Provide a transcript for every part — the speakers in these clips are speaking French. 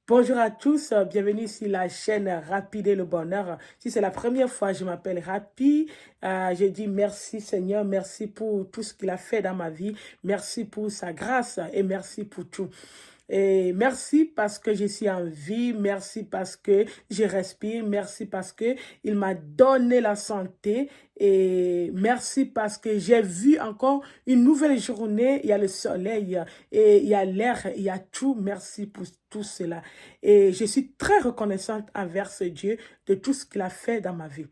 Bonjour à tous, bienvenue sur la chaîne Rapide et le Bonheur. Si c'est la première fois, je m'appelle Rapi. Je dis merci Seigneur, merci pour tout ce qu'il a fait dans ma vie. Merci pour sa grâce et merci pour tout. Et merci parce que je suis en vie, merci parce que je respire, merci parce que il m'a donné la santé et merci parce que j'ai vu encore une nouvelle journée, il y a le soleil et il y a l'air, il y a tout. Merci pour tout cela. Et je suis très reconnaissante envers ce Dieu de tout ce qu'il a fait dans ma vie.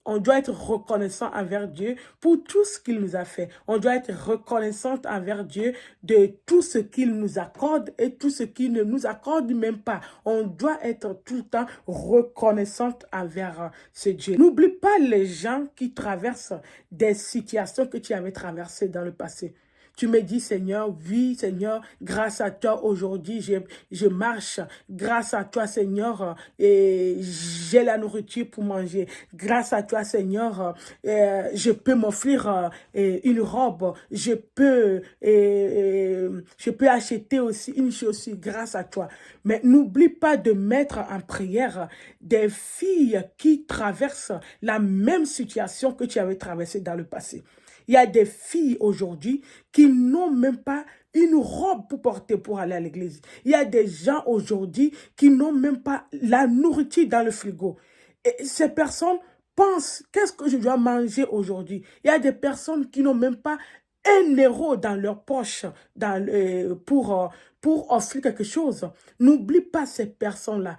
On doit être reconnaissant envers Dieu pour tout ce qu'il nous a fait. On doit être reconnaissante envers Dieu de tout ce qu'il nous accorde et tout ce qu'il ne nous accorde même pas. On doit être tout le temps reconnaissante envers ce Dieu. N'oublie pas les gens qui traversent des situations que tu avais traversées dans le passé. Tu me dis, Seigneur, oui, Seigneur, grâce à toi, aujourd'hui, je marche. Grâce à toi, Seigneur, et j'ai la nourriture pour manger. Grâce à toi, Seigneur, je peux m'offrir une robe. Je peux acheter aussi une chaussure grâce à toi. Mais n'oublie pas de mettre en prière des filles qui traversent la même situation que tu avais traversée dans le passé. Il y a des filles aujourd'hui qui n'ont même pas une robe pour porter pour aller à l'église. Il y a des gens aujourd'hui qui n'ont même pas la nourriture dans le frigo. Et ces personnes pensent, qu'est-ce que je dois manger aujourd'hui? Il y a des personnes qui n'ont même pas 1 euro dans leur poche pour offrir quelque chose. N'oublie pas ces personnes-là.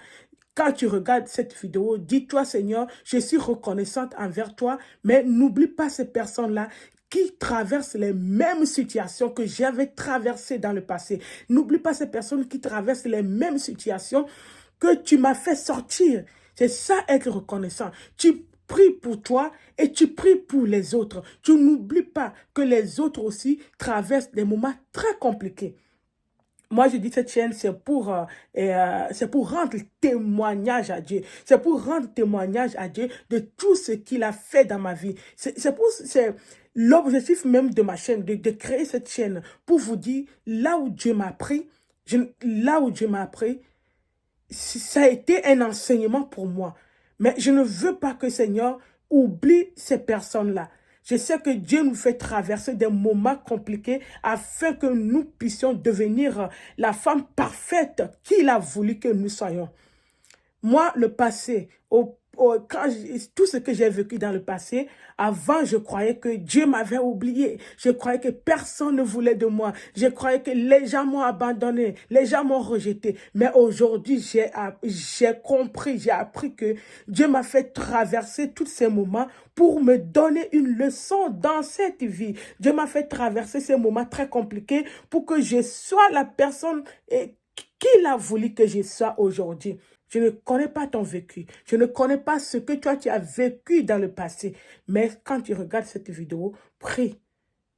Quand tu regardes cette vidéo, dis-toi, Seigneur, je suis reconnaissante envers toi, mais n'oublie pas ces personnes-là qui traversent les mêmes situations que j'avais traversées dans le passé. N'oublie pas ces personnes qui traversent les mêmes situations que tu m'as fait sortir. C'est ça être reconnaissant. Tu pries pour toi et tu pries pour les autres. Tu n'oublies pas que les autres aussi traversent des moments très compliqués. Moi, je dis cette chaîne, c'est pour rendre témoignage à Dieu. C'est pour rendre témoignage à Dieu de tout ce qu'il a fait dans ma vie. C'est l'objectif même de ma chaîne, de créer cette chaîne pour vous dire là où Dieu m'a pris, là où Dieu m'a appris, ça a été un enseignement pour moi. Mais je ne veux pas que Seigneur oublie ces personnes-là. Je sais que Dieu nous fait traverser des moments compliqués afin que nous puissions devenir la femme parfaite qu'il a voulu que nous soyons. Moi, le passé, tout ce que j'ai vécu dans le passé, avant, je croyais que Dieu m'avait oublié. Je croyais que personne ne voulait de moi. Je croyais que les gens m'ont abandonné. Les gens m'ont rejeté. Mais aujourd'hui, j'ai compris, j'ai appris que Dieu m'a fait traverser tous ces moments pour me donner une leçon dans cette vie. Dieu m'a fait traverser ces moments très compliqués pour que je sois la personne qu'il a voulu que je sois aujourd'hui. Je ne connais pas ton vécu. Je ne connais pas ce que toi, tu as vécu dans le passé. Mais quand tu regardes cette vidéo, prie.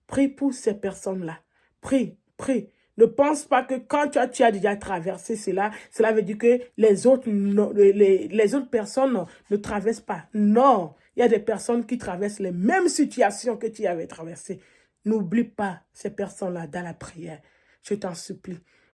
Prie pour ces personnes-là. Prie, prie. Ne pense pas que quand tu as déjà traversé cela, cela veut dire que les autres personnes ne traversent pas. Non, il y a des personnes qui traversent les mêmes situations que tu avais traversées. N'oublie pas ces personnes-là dans la prière. Je t'en supplie.